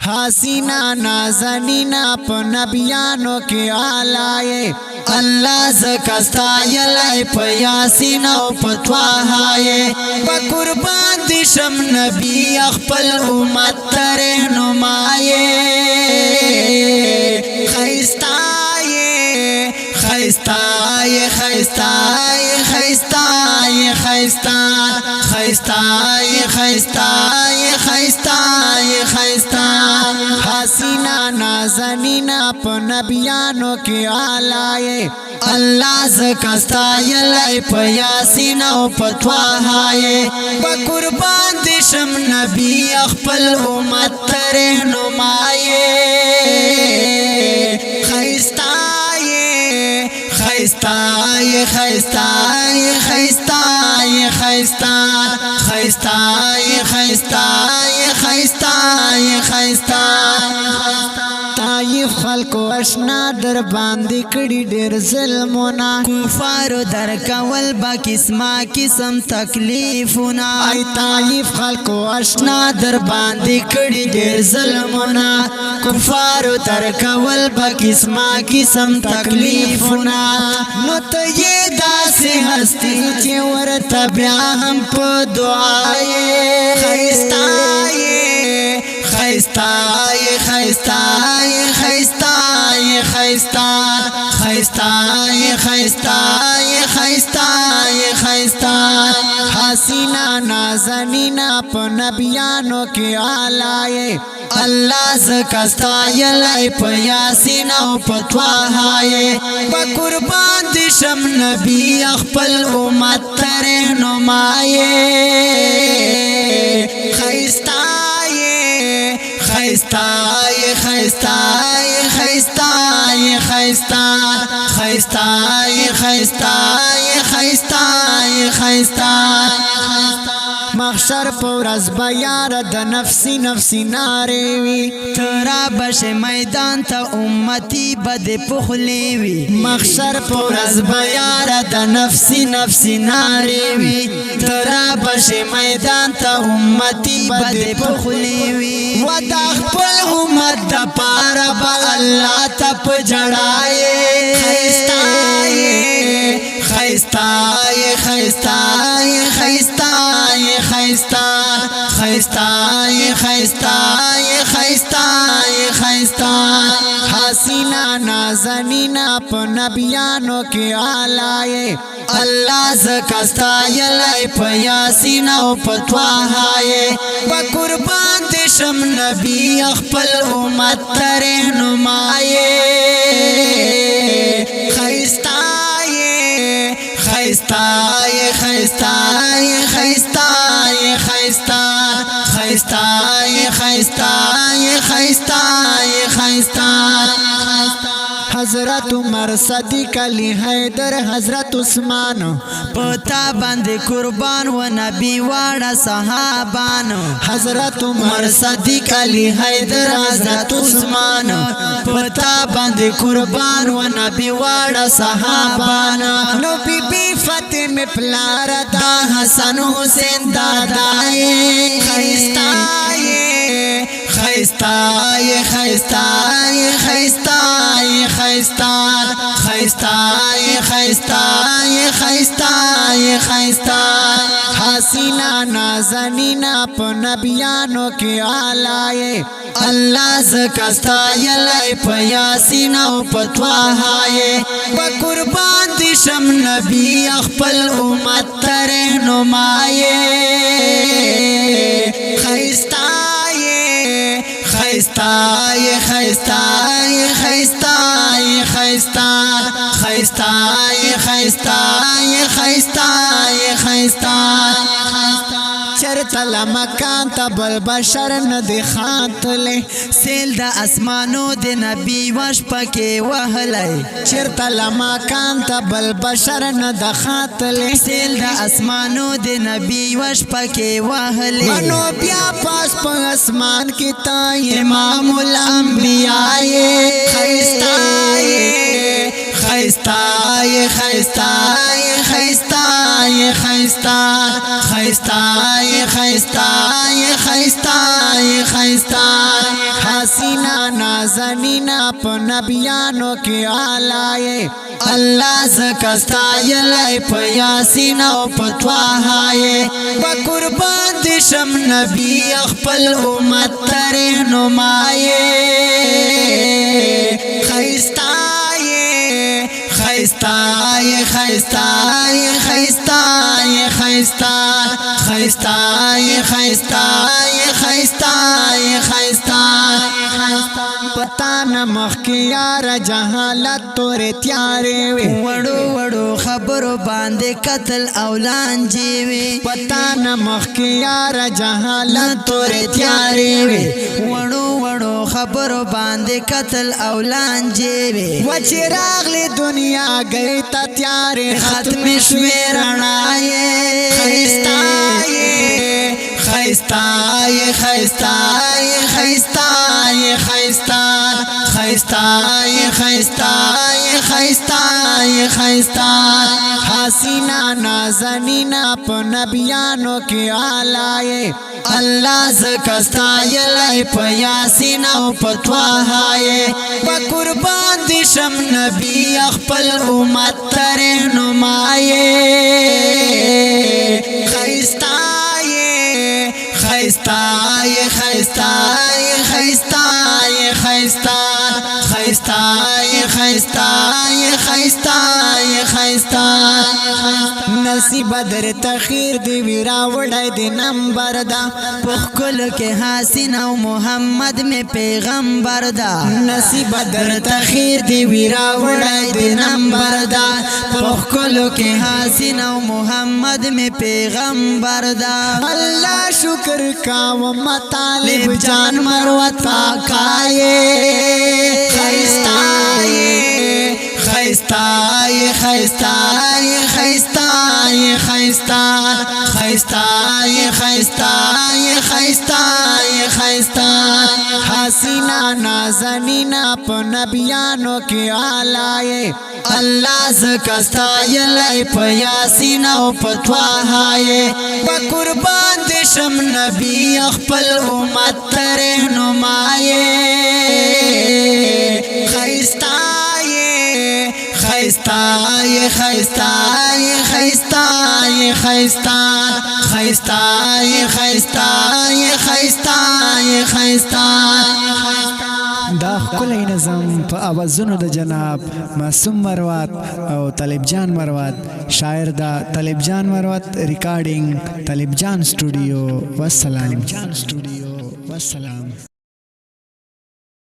حسینا نازنینا پا نبیانو کی آلائے اللہ زکستا یلائی پا یاسین او پا تواہائے پا قربان دیشم نبی اخپل امت رہنمائے خیستائے خیستائے خیستائے خیستائے خیستائے خیستائے خیستائے خیستائے حسینا نازنینا پا نبیانو کی آلائے اللہ زکستا یلائی پا یاسین او پا تواہائے پا قربان دیشم نبی اخپل امت رہنمائے خیستائے خیستائے خیستائے خیستائے خیستائے خیستائے خیستائے خیستائے طائف خلقو اشنا در باندی کڑی دیر ظلمونا کفارو در کول با قسمہ قسم تکلیفونا ای طائف خلقو اشنا در باندی کڑی دیر ظلمونا کفارو در کول با قسمہ قسم تکلیفونا نو تو یہ داسی ہستی چی ورطا بیا ہم پا دعائے خیستائے خیستائے خیستائے خیستائے خیستائے خیستائے خیستائے خیستائے حسینا نازنینا پا نبیانو کی آلائے اللہ زکستا یلائی پا یاسین او پا تواہائے پا قربان دیشم نبی اخپل امت رہنمائے خیستائے خیستائے خیستائے خیستائے خیستائے خیستائے خیستائے خیستائے محشر پورز بیار د نفسی نفسی ناریوی ترا بش میدان تا امتی بد پخلیوی محشر پورز بیار د نفسی نفسی ناریوی ترا بش میدان تا امتی بد پخلیوی ودا خپل امت دا پارا با اللہ تپ جڑائے خیستائے خیستائے خیستائے خیستائے خیستائے خیستائے خیستائے خیستائے حسینا نازنینا پا نبیانو کی آلائے اللہ زکستا یلائی پا یاسین او پا تواہائے پا قربان دیشم نبی اخپل امت رہنمائے خیستائے خیستائے خیستائے خیستائے خیستائے خیستائے خیستائے خیستائے حضرت عمر صدیق علی حیدر حضرت عثمان پتا بند قربان و نبی واڑا صحابان حضرت عمر صدیق علی حیدر حضرت عثمان پتا بند قربان و نبی واڑا صحابان نو بی بی فاطمہ پلار دا حسن حسین دادائے خیستائے خیستائے خیستائے خیستائے خیستائے خیستائے خیستائے خیستائے حسینا نازنینا پا نبیانو کی آلائے اللہ زکستا یلائی پا یاسین او پا تواہائے پا قربان دیشم نبی اخپل امت رہنمائے خیستائے خیستائے خیستائے خیستائے خیستائے خیستائے خیستائے خیستائے چرتا لمکان تا بل بشر ندی خاتلے سیل دا اسمانو دی نبی وش پاکی وحلے چرتا لمکان تا بل بشر ند خاتلے سیل دا اسمانو دی نبی وش پاکی وحلے منو بیا پاس پا اسمان کی تا امام الانبیاء خیستائے خیستائے خیستائے خیستائے خیستائے خیستائے خیستائے خیستائے خیستائے نازنینا په نبیانو کې آلایې الله زکستا یلای په یاسین او په طه په قربان دي شم نبی خپل امت رهنمایې خیستای خیستای خیستای خیستای خیستای خیستای خیستای خیستای پتا نمخ کی یار جہالت تورے تیارے وی وڑو وڑو خبرو باندے قتل اولان جیوی پتا نمخ کی یار جہالت تورے تیارے وی وڑو وڑو خبرو باندے قتل اولان جیوی وچراغ لی دنیا گئی تا تیارے ختم شوی رنائے خیستائے خیستائے خیستائے خیستائے خیستائے خیستائے خیستائے خیستائے حسینہ نازنینا په نبیانو کې آلایې الله زکستا یلای په یاسین او په طه په قربان دي شم نبی خپل امت رهنمایې خیستای خیستای خیستای خیستای خیستای خیستای خیستای نصیب در تخیر دی ویرا وړای دی نمبر دا پخکل کے حسین او محمد میں پیغمبر دا نصیب در تخیر دی ویرا وړای دی نمبر دا پخکل کے حسین او محمد میں پیغمبر دا اللہ شکر کا و مطالب جان مروت پاکائے خیستائے خیستائے خیستائے خیستائے خیستائے خیستائے خیستائے خیستائے حسینہ نازنینا په نبیانو کې آلایې الله زکستا یلای په یاسین او په طه په قربان دي شم نبی خپل امت رهنمایې خیستای خیستای خیستای خیستای خیستای خیستای خیستای دا ښکلی نظم په اوازونو د جناب معصوم مروت او طالب جان مروت شاعر دا طالب جان مروت ریکارډینګ طالب جان سټوډیو والسلام